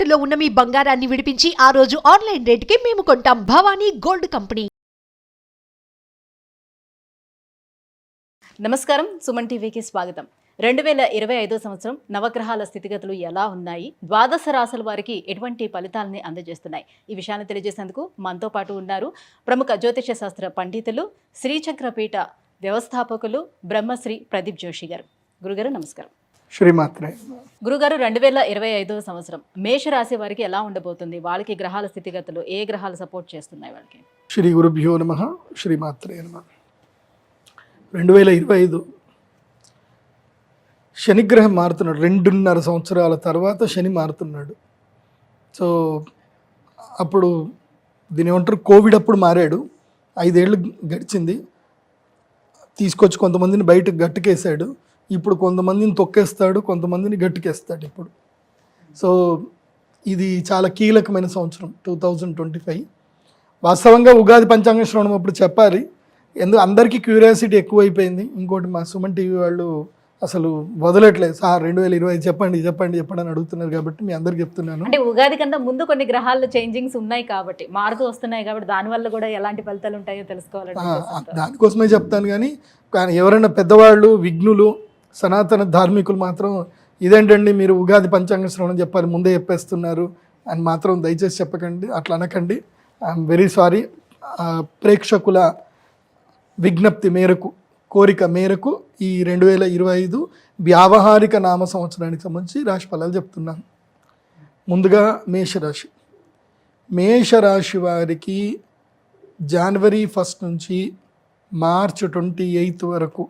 తాకట్టులో ఉన్న మీ బంగారాన్ని విడిపించి ఆ రోజు ఆన్లైన్ రేటుకి మేము కొంటాం. Bhavani gold company. నమస్కారం, సుమన్ టీవీకి స్వాగతం. 2025 సంవత్సరం నవగ్రహాల స్థితిగతులు ఎలా ఉన్నాయి, ద్వాదశ రాశుల వారికి ఎటువంటి ఫలితాలని అందజేస్తున్నాయి, ఈ విషయాన్ని తెలియజేసేందుకు మనతో పాటు ఉన్నారు ప్రముఖ జ్యోతిష శాస్త్ర పండితులు, శ్రీచక్రపీఠ వ్యవస్థాపకులు బ్రహ్మశ్రీ ప్రదీప్ జోషి గారు. గురుగారు నమస్కారం. శ్రీమాత్రే. గురుగారు, 2025 సంవత్సరం మేషరాశి వారికి ఎలా ఉండబోతుంది? వాళ్ళకి గ్రహాల స్థితిగతులు ఏ గ్రహాలు సపోర్ట్ చేస్తున్నాయి వాళ్ళకి? శ్రీ గురుభ్యో నమః. శ్రీమాత్రే నమః. 2025 శనిగ్రహం మారుతున్నాడు. 2.5 సంవత్సరాల తర్వాత శని మారుతున్నాడు. సో అప్పుడు దీని ఏమంటారు, కోవిడ్ అప్పుడు మారాడు. 5 ఏళ్ళు గడిచింది. తీసుకొచ్చి కొంతమందిని బయటకు గట్టుకేసాడు. ఇప్పుడు కొంతమందిని తొక్కేస్తాడు, కొంతమందిని గట్టుకేస్తాడు ఇప్పుడు. సో ఇది చాలా కీలకమైన సంవత్సరం 2025. వాస్తవంగా ఉగాది పంచాంగ శ్రవణం అప్పుడు చెప్పాలి, అందరికీ క్యూరియాసిటీ ఎక్కువైపోయింది. ఇంకోటి మా సుమన్ టీవీ వాళ్ళు అసలు వదలట్లేదు, సార్ 2025 చెప్పండి చెప్పండి చెప్పండి అని అడుగుతున్నారు. కాబట్టి మీ అందరికి చెప్తున్నాను. అంటే ఉగాది కన్నా ముందు కొన్ని గ్రహాల్లో చేంజింగ్స్ ఉన్నాయి కాబట్టి, మారుతూ వస్తున్నాయి కాబట్టి దానివల్ల కూడా ఎలాంటి ఫలితాలు ఉంటాయో తెలుసుకోవాలంటే దానికోసమే చెప్తాను. కానీ ఎవరైనా పెద్దవాళ్ళు, విఘ్నులు, సనాతన ధార్మికులు మాత్రం ఇదేంటండి మీరు ఉగాది పంచాంగ శ్రవణం చెప్పాలి ముందే చెప్పేస్తున్నారు అని మాత్రం దయచేసి చెప్పకండి, అట్లా అనకండి. I'm very sorry. ప్రేక్షకుల విజ్ఞప్తి మేరకు, కోరిక మేరకు ఈ 2025 వ్యావహారిక నామ సంవత్సరానికి సంబంధించి రాశి ఫలాలు చెప్తున్నాను. ముందుగా మేషరాశి. మేషరాశి వారికి జనవరి 1 నుంచి మార్చ్ 28 వరకు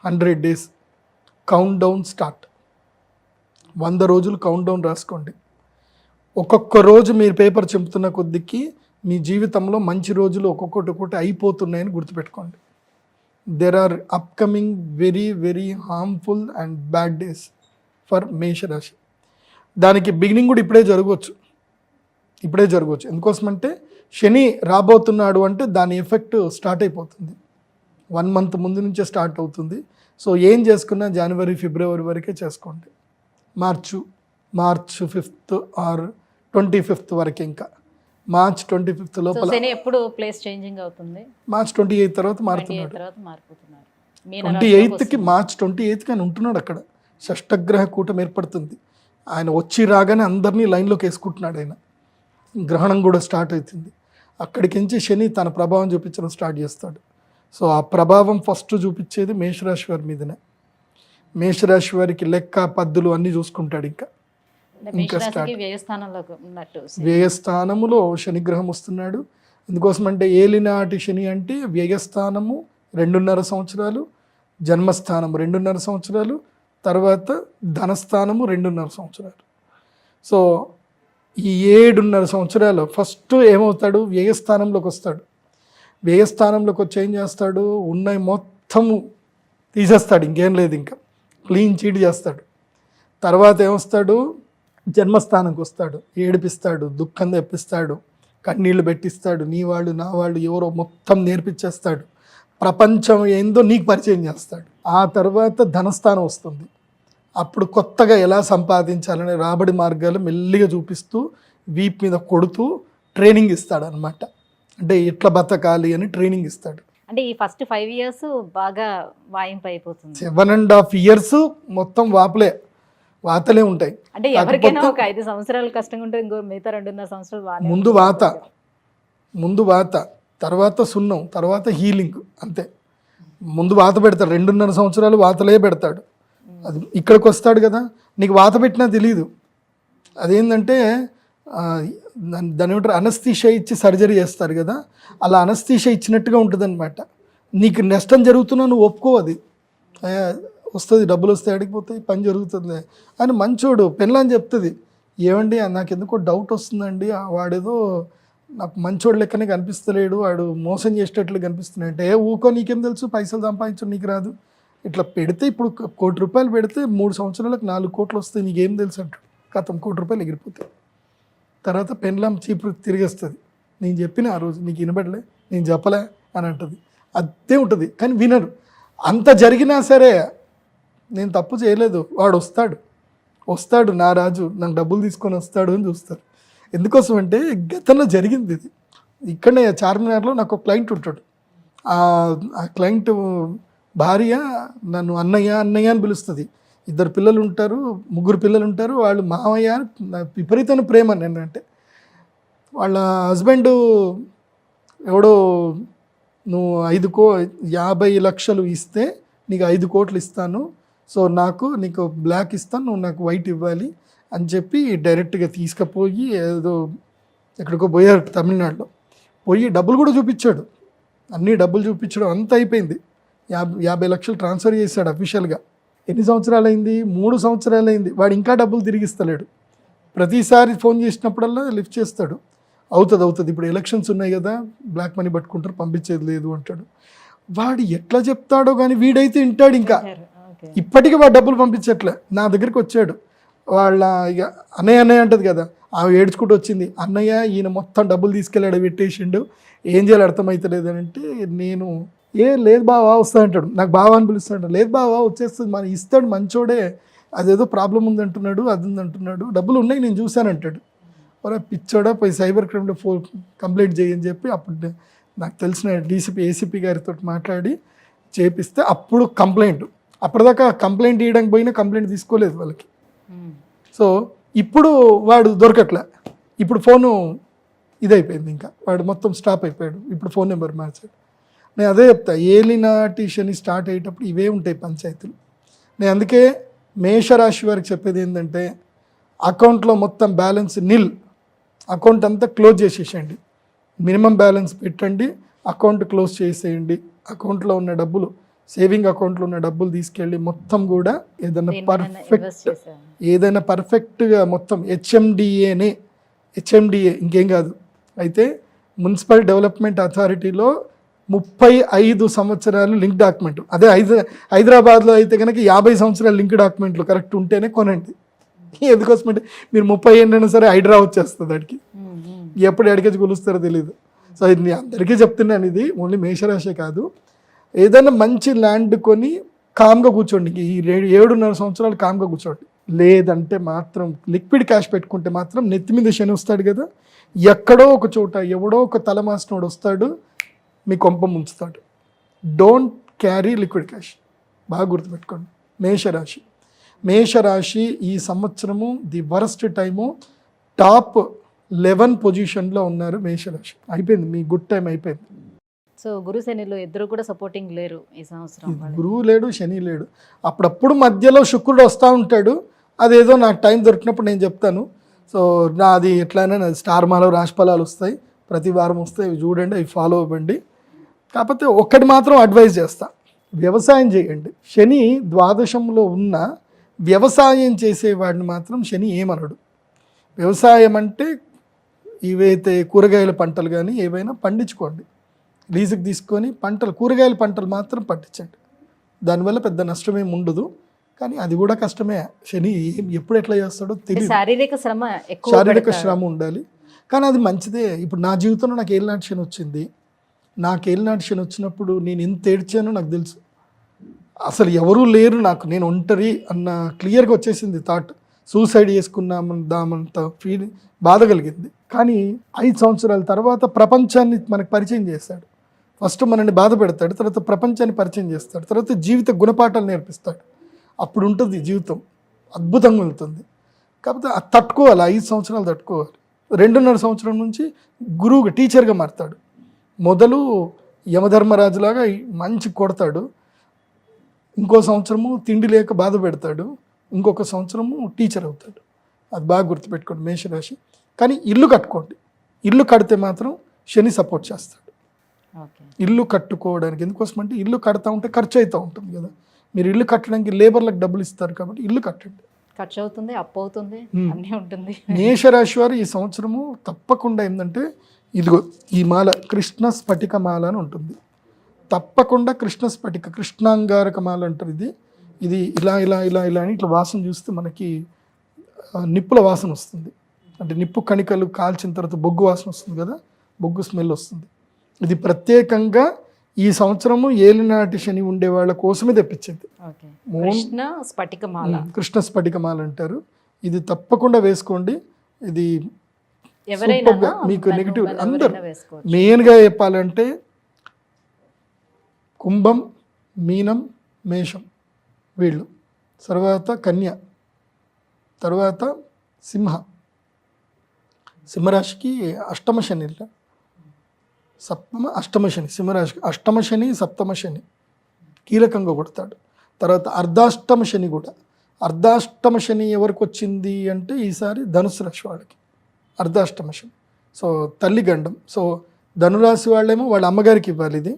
100 డేస్ కౌంట్ డౌన్ స్టార్ట్. 100 రోజులు కౌంట్ డౌన్ రాసుకోండి. ఒక్కొక్క రోజు మీరు పేపర్ చింపుతున్న కొద్దికి మీ జీవితంలో మంచి రోజులు ఒక్కొక్కటి అయిపోతున్నాయని గుర్తుపెట్టుకోండి. There are upcoming very very harmful and bad days for మేషరాశి. దానికి బిగినింగ్ కూడా ఇప్పుడే జరగవచ్చు. ఎందుకోసమంటే శని రాబోతున్నాడు అంటే దాని ఎఫెక్ట్ స్టార్ట్ అయిపోతుంది. 1 మంత్ ముందు నుంచే స్టార్ట్ అవుతుంది. సో ఏం చేసుకున్నా జనవరి, ఫిబ్రవరి వరకే చేసుకోండి. మార్చ్ 5th ఆర్ 25th వరకే. ఇంకా మార్చ్ 25th లోపల ఎప్పుడు ప్లేస్ చేంజింగ్ అవుతుంది. మార్చ్ 28 తర్వాత మారుతున్నాడు. 28కి మార్చ్ 28కి ఆయన ఉంటున్నాడు అక్కడ. షష్టగ్రహ కూటం ఏర్పడుతుంది. ఆయన వచ్చి రాగానే అందరినీ లైన్లోకి వేసుకుంటున్నాడు. ఆయన గ్రహణం కూడా స్టార్ట్ అవుతుంది. అక్కడికించి శని తన ప్రభావం చూపించడం స్టార్ట్ చేస్తాడు. సో ఆ ప్రభావం ఫస్ట్ చూపించేది మేషరాశి వారి మీదనే. మేషరాశి వారికి లెక్క, పద్దులు అన్నీ చూసుకుంటాడు. ఇంకా స్టార్ట్. వ్యయస్థానములో శనిగ్రహం వస్తున్నాడు. ఎందుకోసమంటే ఏలినాటి శని అంటే వ్యయస్థానము 2.5 సంవత్సరాలు, జన్మస్థానము 2.5 సంవత్సరాలు, తర్వాత ధనస్థానము 2.5 సంవత్సరాలు. సో ఈ 7.5 సంవత్సరాలు ఫస్ట్ ఏమవుతాడు, వ్యయస్థానంలోకి వస్తాడు. వ్యయస్థానంలోకి వచ్చి ఏం చేస్తాడు, ఉన్నాయి మొత్తము తీసేస్తాడు. ఇంకేం లేదు, ఇంకా క్లీన్ చీట్ చేస్తాడు. తర్వాత ఏమొస్తాడు, జన్మస్థానంకి వస్తాడు. ఏడిపిస్తాడు, దుఃఖం తెప్పిస్తాడు, కన్నీళ్లు పెట్టిస్తాడు. నీ వాళ్ళు నా వాళ్ళు ఎవరో మొత్తం నేర్పించేస్తాడు. ప్రపంచం ఏందో నీకు పరిచయం చేస్తాడు. ఆ తర్వాత ధనస్థానం వస్తుంది. అప్పుడు కొత్తగా ఎలా సంపాదించాలనే రాబడి మార్గాలు మెల్లిగా చూపిస్తూ వీప్ మీద కొడుతూ ట్రైనింగ్ ఇస్తాడు అనమాట. అంటే ఎట్లా బతకాలి అని ట్రైనింగ్ ఇస్తాడు. అంటే ఈ ఫస్ట్ 5 years బాగా వాయింపు అయిపోతుంది. 7.5 years మొత్తం వాతలే ఉంటాయి. అంటే ఎవరికైనా ఒక 5 సంవత్సరాలు కష్టంగా ఉంటుంది, ఇంకో మిగతా 2.5 సంవత్సరాలు ముందు వాత, తర్వాత సున్నం, తర్వాత హీలింగ్. అంతే. ముందు వాత పెడతాడు. 2.5 సంవత్సరాలు వాతలే పెడతాడు. అది ఇక్కడికి వస్తాడు కదా, నీకు వాత పెట్టినా తెలియదు. అదేంటంటే దాని ఏమంటారు, అనస్థీషియా ఇచ్చి సర్జరీ చేస్తారు కదా, అలా అనస్థీషియా ఇచ్చినట్టుగా ఉంటుంది అనమాట. నీకు నష్టం జరుగుతున్నా నువ్వు ఒప్పుకో, అది వస్తుంది, డబ్బులు వస్తాయి, అడిగిపోతాయి, పని జరుగుతుంది అని మంచోడు. పెళ్ళని చెప్తుంది, ఏమండి నాకు ఎందుకో డౌట్ వస్తుందండి, వాడేదో నాకు మంచోడు లెక్కనే కనిపిస్తలేడు, వాడు మోసం చేసేటట్లు కనిపిస్తున్నాడు అంటే, ఊకో నీకేం తెలుసు, పైసలు సంపాదించడం నీకు రాదు. ఇట్లా పెడితే ఇప్పుడు ₹1 కోటి పెడితే 3 సంవత్సరాలకు 4 కోట్లు వస్తాయి, నీకేం తెలుసు అంటాడు. కథం ₹1 కోటి ఎగిరిపోతాయి. తర్వాత పెన్లాం చీపు తిరిగేస్తుంది. నేను చెప్పిన ఆ రోజు నీకు వినబడలే, నేను చెప్పలే అని అంటుంది. అదే ఉంటుంది. కానీ వినరు. అంత జరిగినా సరే నేను తప్పు చేయలేదు, వాడు వస్తాడు. వస్తాడు నా రాజు నాకు డబ్బులు తీసుకొని వస్తాడు అని చూస్తారు. ఎందుకోసం అంటే గతంలో జరిగింది ఇది. ఇక్కడనే చార్మినార్లో నాకు ఒక క్లయింట్ ఉంటాడు. ఆ క్లయింట్ భార్య నన్ను అన్నయ్య అన్నయ్య అని పిలుస్తుంది. 2 పిల్లలు ఉంటారు, 3 పిల్లలు ఉంటారు. వాళ్ళు మామయ్య విపరీతమైన ప్రేమ నేనంటే. వాళ్ళ హస్బెండ్ ఎవడో నువ్వు 50 లక్షలు ఇస్తే నీకు 5 కోట్లు ఇస్తాను, సో నీకు బ్లాక్ ఇస్తాను, నువ్వు నాకు వైట్ ఇవ్వాలి అని చెప్పి డైరెక్ట్గా తీసుకుపోయి ఏదో ఎక్కడికో పోయారు తమిళనాడులో. పోయి డబ్బులు కూడా చూపించాడు, అన్ని డబ్బులు చూపించడం అంతా అయిపోయింది. 50 లక్షలు ట్రాన్స్ఫర్ చేశాడు అఫీషియల్గా. ఎన్ని సంవత్సరాలు అయింది? 3 సంవత్సరాలు అయింది. వాడు ఇంకా డబ్బులు తిరిగిస్తలేడు. ప్రతిసారి ఫోన్ చేసినప్పుడల్లా లిఫ్ట్ చేస్తాడు, అవుతుంది ఇప్పుడు ఎలక్షన్స్ ఉన్నాయి కదా, బ్లాక్ మనీ పట్టుకుంటారు, పంపించేది లేదు అంటాడు. వాడు ఎట్లా చెప్తాడో కానీ వీడైతే వింటాడు. ఇంకా ఇప్పటికీ వాడు డబ్బులు పంపించట్లే. నా దగ్గరికి వచ్చాడు, వాళ్ళ ఇక అన్నయ్య అంటది కదా, ఆమె ఏడ్చుకుంటూ వచ్చింది, అన్నయ్య ఈయన మొత్తం డబ్బులు తీసుకెళ్ళాడు, పెట్టేసిండు, ఏం చేయాలి అర్థమవుతలేదు అని అంటే, నేను లేదు బావా వస్తా అంటాడు. నాకు బావా అని పిలుస్తాడు. లేదు బావా వచ్చేస్తుంది, మన ఇస్తాడు మంచోడే, అదేదో ప్రాబ్లం ఉందంటున్నాడు, అది ఉందంటున్నాడు, డబ్బులు ఉన్నాయి నేను చూశానంటాడు. మరి పిచ్చోడా పోయి సైబర్ క్రైమ్లో కంప్లైంట్ చేయని చెప్పి అప్పుడు నాకు తెలిసిన డీసీపీ ఏసీపీ గారితో మాట్లాడి చేపిస్తే అప్పుడు కంప్లైంట్. అప్పటిదాకా కంప్లైంట్ ఇవ్వడానికి పోయినా కంప్లైంట్ తీసుకోలేదు వాళ్ళకి. సో ఇప్పుడు వాడు దొరకట్లే. ఇప్పుడు ఫోను ఇదైపోయింది, ఇంకా వాడు మొత్తం స్టాప్ అయిపోయాడు. ఇప్పుడు ఫోన్ నెంబర్ మార్చాడు. నేను అదే చెప్తా, ఏలినాటి శని స్టార్ట్ అయ్యేటప్పుడు ఇవే ఉంటాయి పంచాయతీలు. నేను అందుకే మేషరాశి వారికి చెప్పేది ఏంటంటే, అకౌంట్లో మొత్తం బ్యాలెన్స్ నిల్, అకౌంట్ అంతా క్లోజ్ చేసేసేయండి, మినిమం బ్యాలెన్స్ పెట్టండి, అకౌంట్ క్లోజ్ చేసేయండి. అకౌంట్లో ఉన్న డబ్బులు, సేవింగ్ అకౌంట్లో ఉన్న డబ్బులు తీసుకెళ్ళి మొత్తం కూడా ఏదైనా పర్ఫెక్ట్గా మొత్తం హెచ్ఎండిఏ ఇంకేం కాదు. అయితే మున్సిపల్ డెవలప్మెంట్ అథారిటీలో 35 సంవత్సరాలు లింక్ డాక్యుమెంట్. అదే హైదరాబాద్లో అయితే కనుక 50 సంవత్సరాలు లింక్ డాక్యుమెంట్లు కరెక్ట్ ఉంటేనే కొనండి. ఎందుకోసమంటే మీరు 30 ఏళ్ళైనా సరే హైడ్రా వచ్చేస్తుంది అడికి, ఎప్పుడు ఎడికేసి కొలుస్తారో తెలియదు. సో ఇది అందరికీ చెప్తున్నాను, ఇది ఓన్లీ మేషరాశే కాదు. ఏదైనా మంచి ల్యాండ్ కొని కామ్గా కూర్చోండి, ఈ 7.5 సంవత్సరాలు కామ్గా కూర్చోండి. లేదంటే మాత్రం లిక్విడ్ క్యాష్ పెట్టుకుంటే మాత్రం నెత్తి మీద శని వస్తాడు కదా, ఎక్కడో ఒక చోట ఎవడో ఒక తలమాసినోడు వస్తాడు, మీ కొంప ముంచుతాడు. డోంట్ క్యారీ లిక్విడ్ క్యాష్, బాగా గుర్తుపెట్టుకోండి. మేషరాశి ఈ సంవత్సరము ది వరస్ట్ టైము, టాప్ 11 పొజిషన్లో ఉన్నారు మేషరాశి. అయిపోయింది, మీ గుడ్ టైం అయిపోయింది. సో గురు శనిలో ఇద్దరు కూడా సపోర్టింగ్ లేరు ఈ సంవత్సరం. గురువు లేడు, శని లేడు. అప్పుడప్పుడు మధ్యలో శుక్రుడు వస్తూ ఉంటాడు, అదేదో నాకు టైం దొరికినప్పుడు నేను చెప్తాను. సో నాది ఎట్లయినా నాది స్టార్ మాలో రాశి ఫలాలు వస్తాయి, ప్రతి వారం వస్తాయి, అవి చూడండి, అవి ఫాలో అవ్వండి. కాకపోతే ఒక్కటి మాత్రం అడ్వైజ్ చేస్తా, వ్యవసాయం చేయండి. శని ద్వాదశంలో ఉన్న వ్యవసాయం చేసేవాడిని మాత్రం శని ఏమనడు. వ్యవసాయం అంటే ఇవైతే కూరగాయల పంటలు కానీ ఏవైనా పండించుకోండి, లీజుకి తీసుకొని కూరగాయల పంటలు మాత్రం పండించండి. దానివల్ల పెద్ద నష్టమేమి ఉండదు, కానీ అది కూడా కష్టమే. శని ఎప్పుడు ఎట్లా చేస్తాడో తెలియదు. శారీరక శ్రమ ఉండాలి, కానీ అది మంచిదే. ఇప్పుడు నా జీవితంలో నాకు ఏలినాటి శని వచ్చింది. నాకు ఏలినాటి శని వచ్చినప్పుడు నేను ఎంత ఏడ్చానో నాకు తెలుసు. అసలు ఎవరూ లేరు నాకు, నేను ఒంటరి అన్న క్లియర్గా వచ్చేసింది థాట్. సూసైడ్ చేసుకున్నామంత ఫీలింగ్, బాధ కలిగింది. కానీ 5 సంవత్సరాల తర్వాత ప్రపంచాన్ని మనకు పరిచయం చేస్తాడు. ఫస్ట్ మనల్ని బాధ పెడతాడు, తర్వాత ప్రపంచాన్ని పరిచయం చేస్తాడు, తర్వాత జీవిత గుణపాఠాలు నేర్పిస్తాడు. అప్పుడు ఉంటుంది జీవితం, అద్భుతంగా ఉంటుంది. కాకపోతే అది తట్టుకోవాలి, 5 సంవత్సరాలు తట్టుకోవాలి. 2.5 సంవత్సరం నుంచి గురువుగా టీచర్గా మారుతాడు. మొదలు యమధర్మరాజులాగా మంచి కొడతాడు, ఇంకో సంవత్సరము తిండి లేక బాధ పెడతాడు, ఇంకొక సంవత్సరము టీచర్ అవుతాడు. అది బాగా గుర్తుపెట్టుకోండి మేషరాశి. కానీ ఇల్లు కట్టుకోండి, ఇల్లు కడితే మాత్రం శని సపోర్ట్ చేస్తాడు. ఇల్లు కట్టుకోవడానికి ఎందుకోసం అంటే ఇల్లు కడతా ఉంటే ఖర్చు అవుతూ ఉంటుంది కదా, మీరు ఇల్లు కట్టడానికి లేబర్లకు డబ్బులు ఇస్తారు కాబట్టి ఇల్లు కట్టండి. ఖర్చు అవుతుంది, అప్పు అవుతుంది, అన్నీ ఉంటుంది. మేషరాశి వారు ఈ సంవత్సరము తప్పకుండా ఏంటంటే, ఇదిగో ఈ మాల కృష్ణ స్ఫటిక మాల అని ఉంటుంది, తప్పకుండా కృష్ణ స్ఫటిక కృష్ణాంగారక మాల అంటారు. ఇది ఇలా ఇలా ఇలా ఇలా అని ఇట్లా వాసన చూస్తే మనకి నిప్పుల వాసన వస్తుంది. అంటే నిప్పు కణికలు కాల్చిన తర్వాత బొగ్గు వాసన వస్తుంది కదా, బొగ్గు స్మెల్ వస్తుంది. ఇది ప్రత్యేకంగా ఈ సంవత్సరము ఏలినాటి శని ఉండే వాళ్ళ కోసమే తెప్పించింది. కృష్ణ స్ఫటిక మాల అంటారు. ఇది తప్పకుండా వేసుకోండి. ఇది ఎవరైనా సూపర్గా మీకు నెగిటివ్ అందరు ఎవరైనా వేసుకోవచ్చు. మెయిన్గా చెప్పాలంటే కుంభం, మీనం, మేషం వీళ్ళు, తర్వాత కన్య, తర్వాత సింహరాశికి అష్టమ శని, అష్టమ శని, సింహరాశికి అష్టమ శని, సప్తమ శని కీలకంగా కొడతాడు. తర్వాత అర్ధాష్టమ శని కూడా. అర్ధాష్టమ శని ఎవరికి వచ్చింది అంటే ఈసారి ధనుసు రాశి వాళ్ళకి అర్ధాష్టమ శని. సో తల్లి గండం. సో ధనురాశి వాళ్ళేమో వాళ్ళ అమ్మగారికి ఇవ్వాలి ఇది,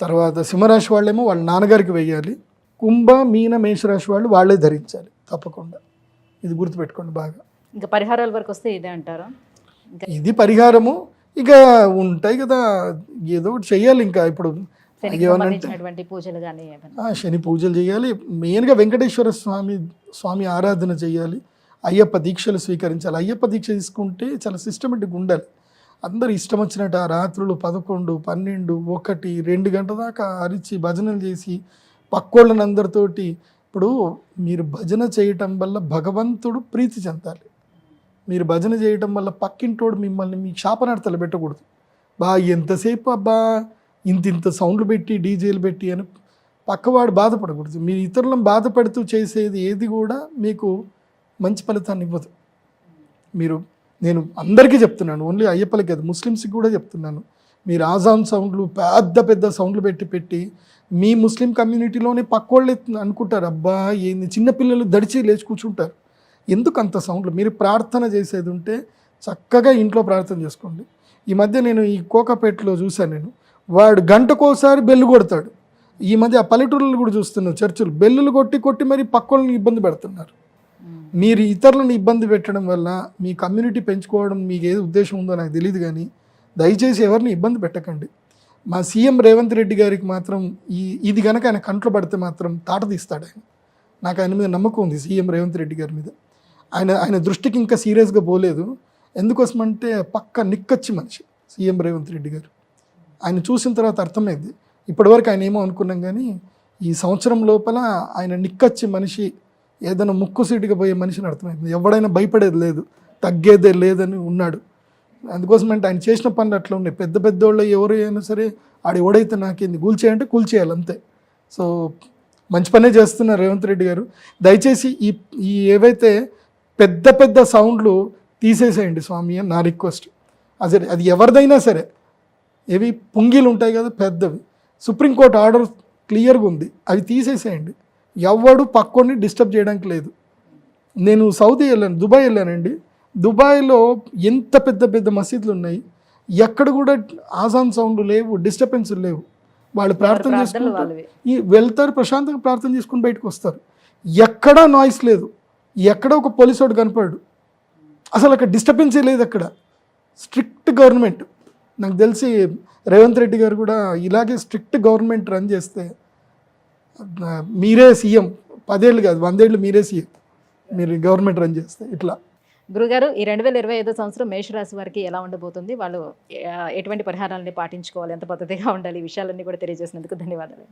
తర్వాత సింహరాశి వాళ్ళేమో వాళ్ళ నాన్నగారికి వేయాలి, కుంభ, మీన, మేషరాశి వాళ్ళు వాళ్ళే ధరించాలి తప్పకుండా. ఇది గుర్తుపెట్టుకోండి బాగా. ఇంకా పరిహారాల వరకు వస్తే ఇదే అంటారా? ఇది పరిహారము ఇక ఉంటాయి కదా, ఏదో ఒకటి చెయ్యాలి. ఇంకా ఇప్పుడు శనికి సంబంధించినటువంటి పూజలు కానీ శని పూజలు చేయాలి, మెయిన్గా వెంకటేశ్వర స్వామి ఆరాధన చేయాలి, అయ్యప్ప దీక్షలు స్వీకరించాలి. అయ్యప్ప దీక్ష తీసుకుంటే చాలా సిస్టమేటిక్గా ఉండాలి. అందరు ఇష్టం వచ్చినట్టు ఆ రాత్రులు 11, 12, 1, 2 గంటల దాకా అరిచి భజనలు చేసి పక్కోళ్ళని అందరితోటి. ఇప్పుడు మీరు భజన చేయటం వల్ల భగవంతుడు ప్రీతి చెందాలి. మీరు భజన చేయటం వల్ల పక్కింటోడు మిమ్మల్ని మీ శాపనార్థాలు పెట్టకూడదు. ఎంతసేపు అబ్బా ఇంత సౌండ్లు పెట్టి డీజేలు పెట్టి అని పక్కవాడు బాధపడకూడదు. మీరు ఇతరులను బాధపడుతూ చేసేది ఏది కూడా మీకు మంచి ఫలితాన్ని ఇవ్వదు. నేను అందరికీ చెప్తున్నాను, ఓన్లీ అయ్యప్పలకి కాదు, ముస్లిమ్స్కి కూడా చెప్తున్నాను. మీరు ఆజాన్ సౌండ్లు పెద్ద సౌండ్లు పెట్టి మీ ముస్లిం కమ్యూనిటీలోనే పక్కోళ్ళు అనుకుంటారు, అబ్బా ఏంది చిన్నపిల్లలు దడిచి లేచి కూర్చుంటారు, ఎందుకు అంత సౌండ్లు. మీరు ప్రార్థన చేసేది ఉంటే చక్కగా ఇంట్లో ప్రార్థన చేసుకోండి. ఈ మధ్య నేను ఈ కోకాపేటలో చూశాను, నేను వాడు గంటకోసారి బెల్లు కొడతాడు. ఈ మధ్య ఆ పల్లెటూరులు కూడా చూస్తున్నాను, చర్చిలు బెల్లులు కొట్టి మరి పక్కోళ్ళని ఇబ్బంది పెడుతున్నారు. మీరు ఇతరులను ఇబ్బంది పెట్టడం వల్ల మీ కమ్యూనిటీ పెంచుకోవడం మీకు ఏది ఉద్దేశం ఉందో నాకు తెలియదు, కానీ దయచేసి ఎవరిని ఇబ్బంది పెట్టకండి. మా సీఎం రేవంత్ రెడ్డి గారికి మాత్రం ఇది కనుక ఆయన కంట్లో పడితే మాత్రం తాట తీస్తాడు ఆయన. నాకు ఆయన మీద నమ్మకం ఉంది, సీఎం రేవంత్ రెడ్డి గారి మీద. ఆయన దృష్టికి ఇంకా సీరియస్గా పోలేదు. ఎందుకోసమంటే పక్క నిక్కచ్చి మనిషి సీఎం రేవంత్ రెడ్డి గారు. ఆయన చూసిన తర్వాత అర్థమైంది. ఇప్పటివరకు ఆయన ఏమో అనుకున్నాం, కానీ ఈ సంవత్సరం లోపల ఆయన నిక్కచ్చి మనిషి, ఏదైనా ముక్కుసీటుగా పోయే మనిషిని అర్థమైంది. ఎవడైనా భయపడేది లేదు, తగ్గేదే లేదని ఉన్నాడు. అందుకోసమంటే ఆయన చేసిన పనులు అట్లా ఉన్నాయి. పెద్దోళ్ళు ఎవరు అయినా సరే ఎవడైతే నాకేంది కూల్చేయంటే కూల్చేయాలి అంతే. సో మంచి పనే చేస్తున్నారు రేవంత్ రెడ్డి గారు. దయచేసి ఈ ఏవైతే పెద్ద సౌండ్లు తీసేసేయండి స్వామి అని నా రిక్వెస్ట్. అది ఎవరిదైనా సరే, ఏవి పుంగీలు ఉంటాయి కదా పెద్దవి, సుప్రీంకోర్టు ఆర్డర్ క్లియర్గా ఉంది, అవి తీసేసేయండి. ఎవడు పక్కోని డిస్టర్బ్ చేయడానికి లేదు. నేను సౌదీ వెళ్ళాను, దుబాయ్ వెళ్ళానండి. దుబాయ్లో ఎంత పెద్ద మసీదులు ఉన్నాయి, ఎక్కడ కూడా ఆజాన్ సౌండ్ లేవు, డిస్టర్బెన్స్ లేవు. వాళ్ళు ప్రార్థన చేసుకుంటారు, వెళ్తారు, ప్రశాంతంగా ప్రార్థన చేసుకుని బయటకు వస్తారు. ఎక్కడా నాయిస్ లేదు, ఎక్కడ ఒక పోలీసు వాడు కనపడు, అసలు అక్కడ డిస్టర్బెన్సే లేదు. అక్కడ స్ట్రిక్ట్ గవర్నమెంట్. నాకు తెలిసి రేవంత్ రెడ్డి గారు కూడా ఇలాగే స్ట్రిక్ట్ గవర్నమెంట్ రన్ చేస్తే మీరే సీఎం, 10 ఏళ్ళు కాదు 100 ఏళ్ళు మీరే సీఎం, మీరు గవర్నమెంట్ రన్ చేస్తే. ఇట్లా గురుగారు, ఈ 2025 సంవత్సరం మేషరాశి వారికి ఎలా ఉండబోతుంది, వాళ్ళు ఎటువంటి పరిహారాలని పాటించుకోవాలి, ఎంత పద్ధతిగా ఉండాలి, ఈ విషయాలన్నీ కూడా తెలియజేసినందుకు ధన్యవాదాలు.